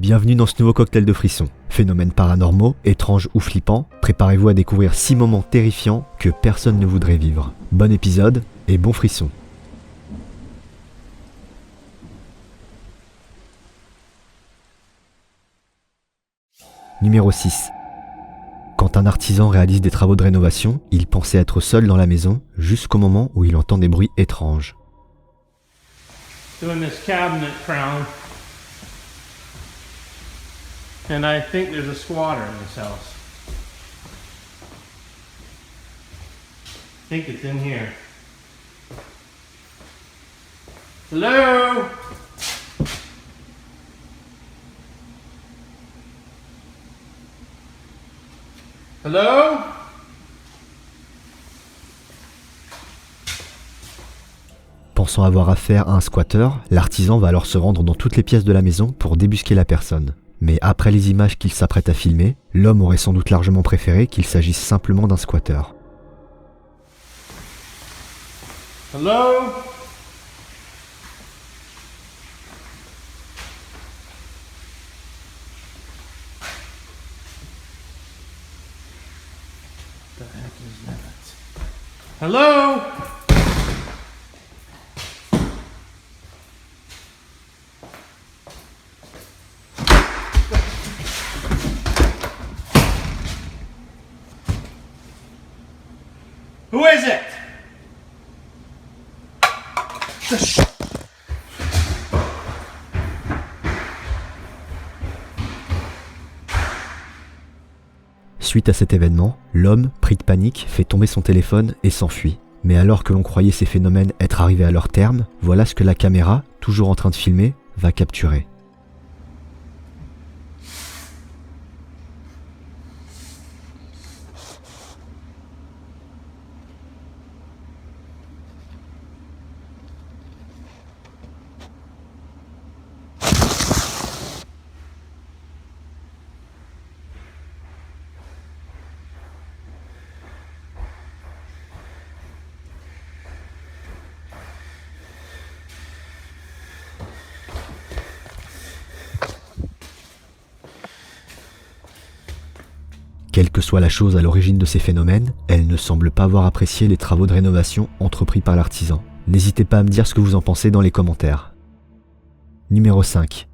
Bienvenue dans ce nouveau cocktail de frissons. Phénomènes paranormaux, étranges ou flippants, préparez-vous à découvrir 6 moments terrifiants que personne ne voudrait vivre. Bon épisode et bon frisson. Numéro 6. Quand un artisan réalise des travaux de rénovation, il pensait être seul dans la maison jusqu'au moment où il entend des bruits étranges. Doing this cabinet crown, and I think there's a squatter in this house. I think it's in here. Hello? Hello? Pensant avoir affaire à un squatter, l'artisan va alors se rendre dans toutes les pièces de la maison pour débusquer la personne. Mais après les images qu'il s'apprête à filmer, l'homme aurait sans doute largement préféré qu'il s'agisse simplement d'un squatter. Hello? The heck is that? Hello? Who is it? Suite à cet événement, l'homme, pris de panique, fait tomber son téléphone et s'enfuit. Mais alors que l'on croyait ces phénomènes être arrivés à leur terme, voilà ce que la caméra, toujours en train de filmer, va capturer. Quelle que soit la chose à l'origine de ces phénomènes, elle ne semble pas avoir apprécié les travaux de rénovation entrepris par l'artisan. N'hésitez pas à me dire ce que vous en pensez dans les commentaires. Numéro 5.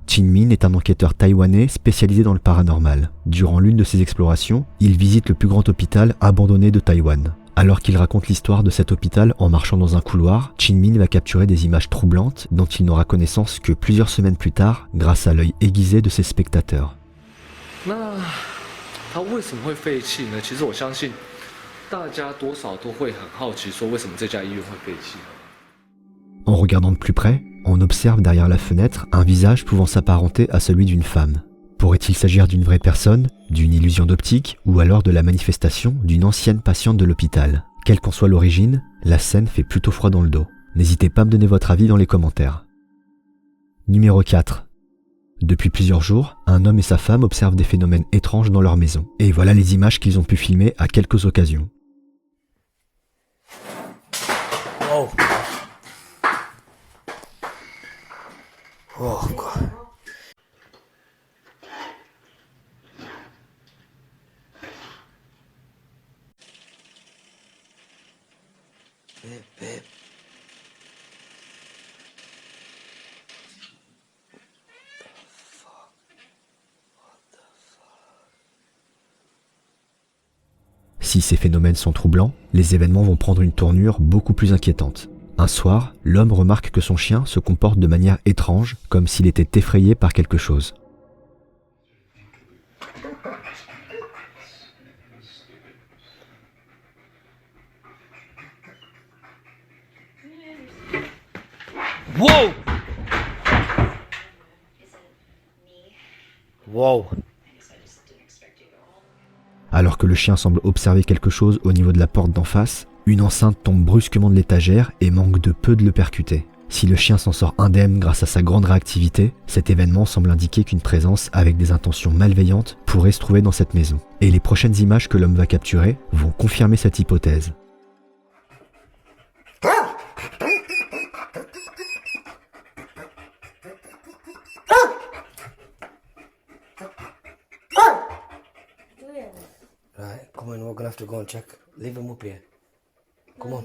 Chin Min est un enquêteur taïwanais spécialisé dans le paranormal. Durant l'une de ses explorations, il visite le plus grand hôpital abandonné de Taïwan. Alors qu'il raconte l'histoire de cet hôpital en marchant dans un couloir, Chin Min va capturer des images troublantes dont il n'aura connaissance que plusieurs semaines plus tard grâce à l'œil aiguisé de ses spectateurs. 他为什么会废弃呢？其实我相信大家多少都会很好奇，说为什么这家医院会废弃。En regardant de plus près, on observe derrière la fenêtre un visage pouvant s'apparenter à celui d'une femme. Pourrait-il s'agir d'une vraie personne, d'une illusion d'optique ou alors de la manifestation d'une ancienne patiente de l'hôpital? Quelle qu'en soit l'origine, la scène fait plutôt froid dans le dos. N'hésitez pas à me donner votre avis dans les commentaires. Numéro 4. Depuis plusieurs jours, un homme et sa femme observent des phénomènes étranges dans leur maison. Et voilà les images qu'ils ont pu filmer à quelques occasions. Oh. Oh God. Babe. Si ces phénomènes sont troublants, les événements vont prendre une tournure beaucoup plus inquiétante. Un soir, l'homme remarque que son chien se comporte de manière étrange, comme s'il était effrayé par quelque chose. Whoa! Wow. Alors que le chien semble observer quelque chose au niveau de la porte d'en face, une enceinte tombe brusquement de l'étagère et manque de peu de le percuter. Si le chien s'en sort indemne grâce à sa grande réactivité, cet événement semble indiquer qu'une présence avec des intentions malveillantes pourrait se trouver dans cette maison. Et les prochaines images que l'homme va capturer vont confirmer cette hypothèse. gonna have to go and check. Leave him up here. Come on.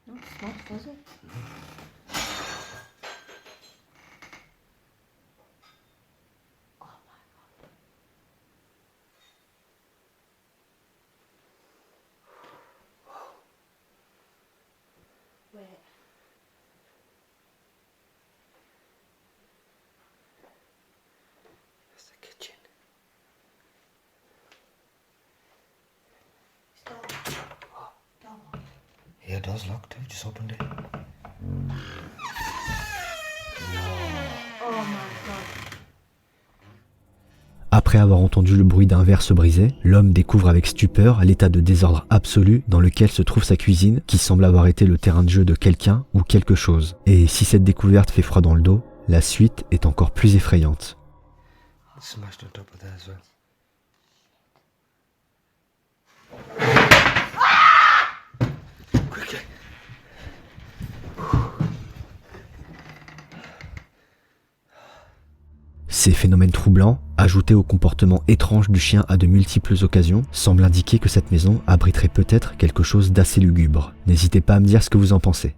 No, it smells, does it? Oh my god. Wait. That's the kitchen. Yeah, it does lock too. Just opened it. Oh my god. Après avoir entendu le bruit d'un verre se briser, l'homme découvre avec stupeur l'état de désordre absolu dans lequel se trouve sa cuisine, qui semble avoir été le terrain de jeu de quelqu'un ou quelque chose. Et si cette découverte fait froid dans le dos, la suite est encore plus effrayante. It's smashed on top of there as well. Quickly. Ces phénomènes troublants, ajoutés au comportement étrange du chien à de multiples occasions, semblent indiquer que cette maison abriterait peut-être quelque chose d'assez lugubre. N'hésitez pas à me dire ce que vous en pensez.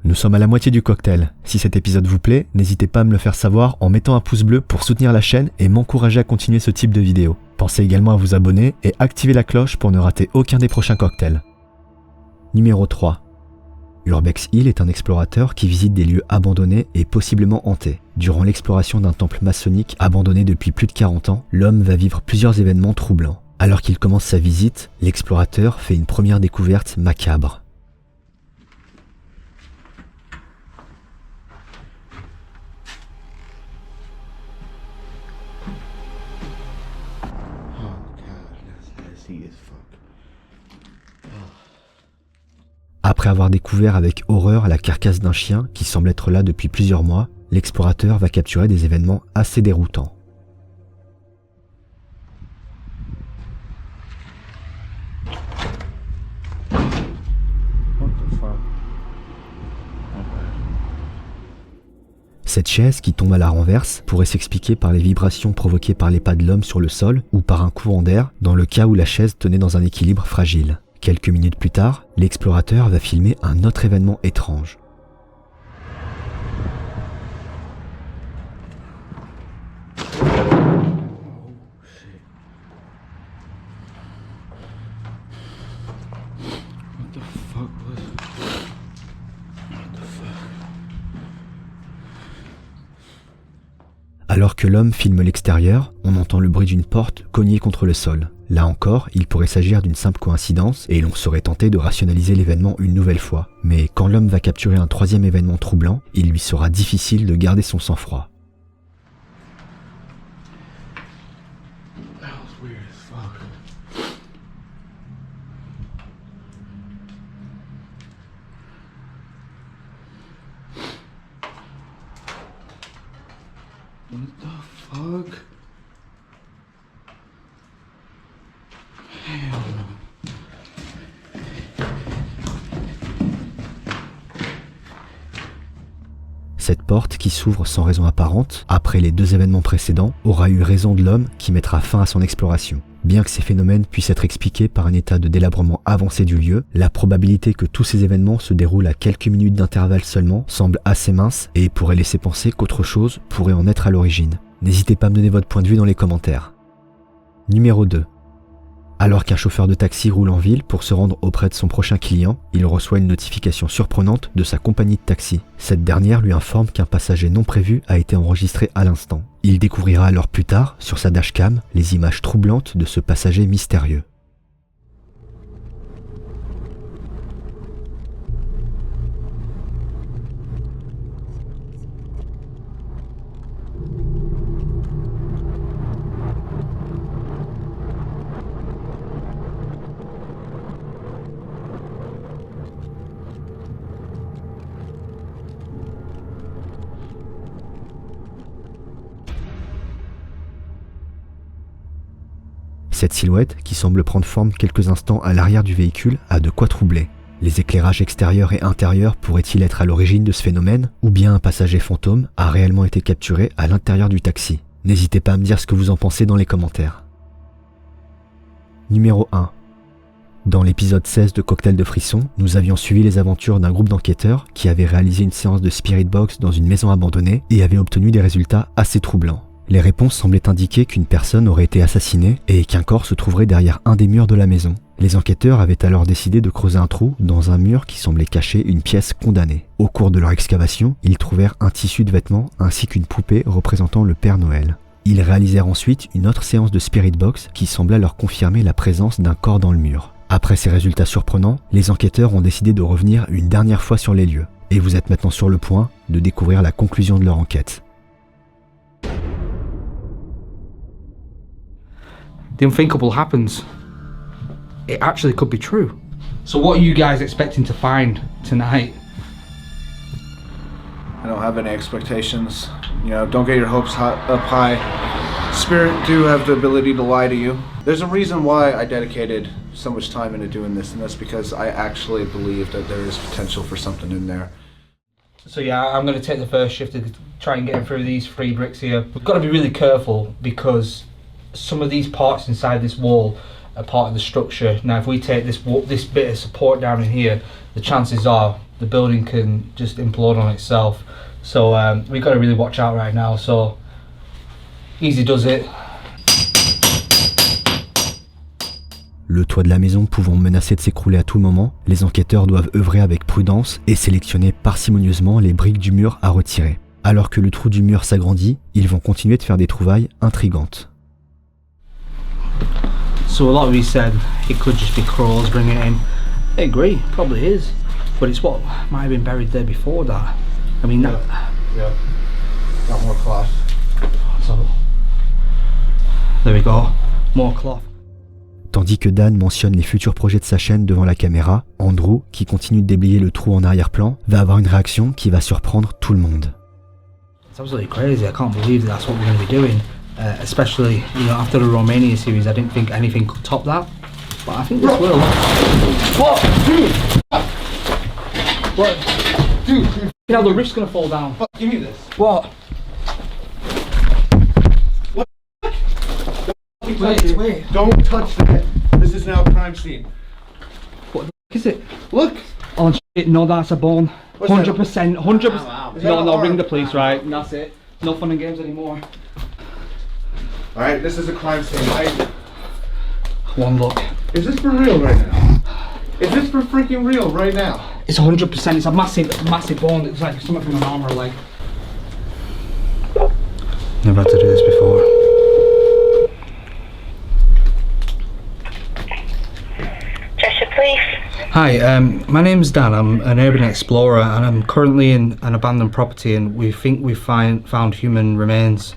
Nous sommes à la moitié du cocktail. Si cet épisode vous plaît, n'hésitez pas à me le faire savoir en mettant un pouce bleu pour soutenir la chaîne et m'encourager à continuer ce type de vidéo. Pensez également à vous abonner et activer la cloche pour ne rater aucun des prochains cocktails. Numéro 3. Urbex Hill est un explorateur qui visite des lieux abandonnés et possiblement hantés. Durant l'exploration d'un temple maçonnique abandonné depuis plus de 40 ans, l'homme va vivre plusieurs événements troublants. Alors qu'il commence sa visite, l'explorateur fait une première découverte macabre. Après avoir découvert avec horreur la carcasse d'un chien qui semble être là depuis plusieurs mois, l'explorateur va capturer des événements assez déroutants. Cette chaise qui tombe à la renverse pourrait s'expliquer par les vibrations provoquées par les pas de l'homme sur le sol ou par un courant d'air dans le cas où la chaise tenait dans un équilibre fragile. Quelques minutes plus tard, l'explorateur va filmer un autre événement étrange. Alors que l'homme filme l'extérieur, on entend le bruit d'une porte cognée contre le sol. Là encore, il pourrait s'agir d'une simple coïncidence et l'on serait tenté de rationaliser l'événement une nouvelle fois. Mais quand l'homme va capturer un troisième événement troublant, il lui sera difficile de garder son sang-froid. What the fuck? Hell no. Cette porte, qui s'ouvre sans raison apparente, après les deux événements précédents, aura eu raison de l'homme qui mettra fin à son exploration. Bien que ces phénomènes puissent être expliqués par un état de délabrement avancé du lieu, la probabilité que tous ces événements se déroulent à quelques minutes d'intervalle seulement semble assez mince et pourrait laisser penser qu'autre chose pourrait en être à l'origine. N'hésitez pas à me donner votre point de vue dans les commentaires. Numéro 2. Alors qu'un chauffeur de taxi roule en ville pour se rendre auprès de son prochain client, il reçoit une notification surprenante de sa compagnie de taxi. Cette dernière lui informe qu'un passager non prévu a été enregistré à l'instant. Il découvrira alors plus tard, sur sa dashcam, les images troublantes de ce passager mystérieux. Cette silhouette, qui semble prendre forme quelques instants à l'arrière du véhicule, a de quoi troubler. Les éclairages extérieurs et intérieurs pourraient-ils être à l'origine de ce phénomène, ou bien un passager fantôme a réellement été capturé à l'intérieur du taxi? N'hésitez pas à me dire ce que vous en pensez dans les commentaires. Numéro 1. Dans l'épisode 16 de Cocktail de frissons, nous avions suivi les aventures d'un groupe d'enquêteurs qui avaient réalisé une séance de Spirit Box dans une maison abandonnée et avaient obtenu des résultats assez troublants. Les réponses semblaient indiquer qu'une personne aurait été assassinée et qu'un corps se trouverait derrière un des murs de la maison. Les enquêteurs avaient alors décidé de creuser un trou dans un mur qui semblait cacher une pièce condamnée. Au cours de leur excavation, ils trouvèrent un tissu de vêtements ainsi qu'une poupée représentant le Père Noël. Ils réalisèrent ensuite une autre séance de Spirit Box qui sembla leur confirmer la présence d'un corps dans le mur. Après ces résultats surprenants, les enquêteurs ont décidé de revenir une dernière fois sur les lieux. Et vous êtes maintenant sur le point de découvrir la conclusion de leur enquête. The unthinkable happens. It actually could be true. So what are you guys expecting to find tonight? I don't have any expectations. You know, don't get your hopes up high. Spirit do have the ability to lie to you. There's a reason why I dedicated so much time into doing this, and that's because I actually believe that there is potential for something in there. So yeah, I'm going to take the first shift to try and get through these 3 bricks here. We've got to be really careful because some of these parts inside this wall are part of the structure. Now if we take this bit of support down in here, the chances are the building can just implode on itself. So we've got to really watch out right now. So easy does it. Le toit de la maison pouvant menacer de s'écrouler à tout moment, les enquêteurs doivent œuvrer avec prudence et sélectionner parcimonieusement les briques du mur à retirer. Alors que le trou du mur s'agrandit, ils vont continuer de faire des trouvailles intrigantes. So a lot of you said it could just be crawls bringing it in. I agree, probably is. But it's what might have been buried there before that. I mean that... Yeah. Got more cloth. So, there we go, more cloth. Tandis que Dan mentionne les futurs projets de sa chaîne devant la caméra, Andrew, qui continue de déblayer le trou en arrière-plan, va avoir une réaction qui va surprendre tout le monde. It's absolutely crazy. I can't believe that's what we're going to be doing. Especially, you know, after the Romania series, I didn't think anything could top that. But I think this will. What? Dude! What? Dude! You know, the rift's going to fall down. Fuck, give me this. What? Wait. Don't touch that. This is now a crime scene. What the f*** is it? Look! Oh shit, no, that's a bone. What's that? 100%, 100%. Wow. No, ring the police, right? And that's it. No fun and games anymore. Alright, this is a crime scene. One look. Is this for real right now? Is this for freaking real right now? It's 100%, it's a massive bone. It's like something from an arm or leg. Never had to do this before. Cheshire Police. Hi, my name's Dan. I'm an urban explorer and I'm currently in an abandoned property and we think we've found human remains.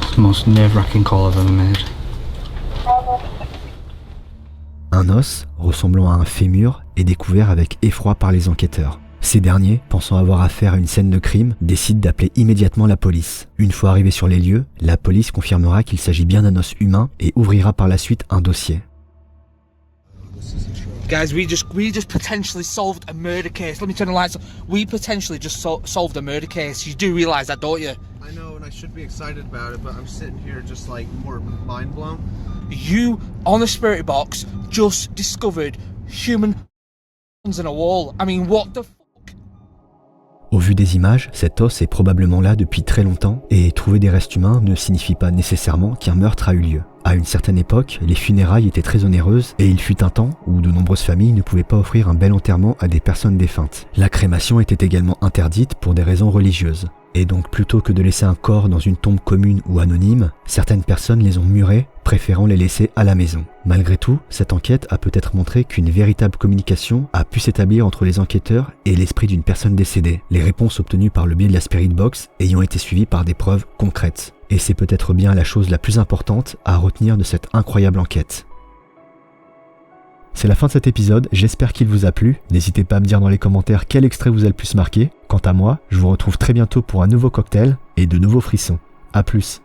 It's the most nerve-wracking call I've ever made. Un os, ressemblant à un fémur, est découvert avec effroi par les enquêteurs. Ces derniers, pensant avoir affaire à une scène de crime, décident d'appeler immédiatement la police. Une fois arrivés sur les lieux, la police confirmera qu'il s'agit bien d'un os humain et ouvrira par la suite un dossier. Guys, we just potentially solved a murder case. Let me turn the lights on. We potentially just solved a murder case. You do realise that, don't you? I know, and I should be excited about it, but I'm sitting here just like more mind blown. You, on the Spirit Box, just discovered human in a wall. I mean, what the fuck? Au vu des images, cet os est probablement là depuis très longtemps et trouver des restes humains ne signifie pas nécessairement qu'un meurtre a eu lieu. À une certaine époque, les funérailles étaient très onéreuses et il fut un temps où de nombreuses familles ne pouvaient pas offrir un bel enterrement à des personnes défuntes. La crémation était également interdite pour des raisons religieuses. Et donc plutôt que de laisser un corps dans une tombe commune ou anonyme, certaines personnes les ont murés, préférant les laisser à la maison. Malgré tout, cette enquête a peut-être montré qu'une véritable communication a pu s'établir entre les enquêteurs et l'esprit d'une personne décédée, les réponses obtenues par le biais de la Spirit Box ayant été suivies par des preuves concrètes. Et c'est peut-être bien la chose la plus importante à retenir de cette incroyable enquête. C'est la fin de cet épisode, j'espère qu'il vous a plu. N'hésitez pas à me dire dans les commentaires quel extrait vous a le plus marqué. Quant à moi, je vous retrouve très bientôt pour un nouveau cocktail et de nouveaux frissons. A plus.